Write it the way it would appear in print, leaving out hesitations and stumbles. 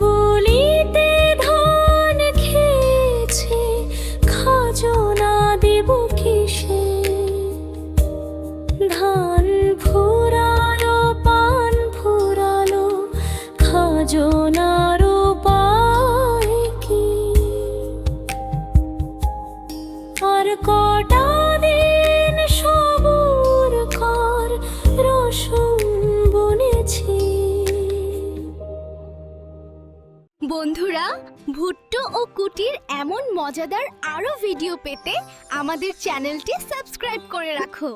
বলিতে ধান খেয়েছে, খাজনা দেব কিসে? ধান ফুরালো, পান ফুরালো, খাজনার উপায় কি? আর কটা দিন সবুর কর, রসুন বুনেছি। বন্ধুরা, ভুট্টো ও কুটির এমন মজাদার আরো ভিডিও পেতে আমাদের চ্যানেলটি সাবস্ক্রাইব করে রাখো।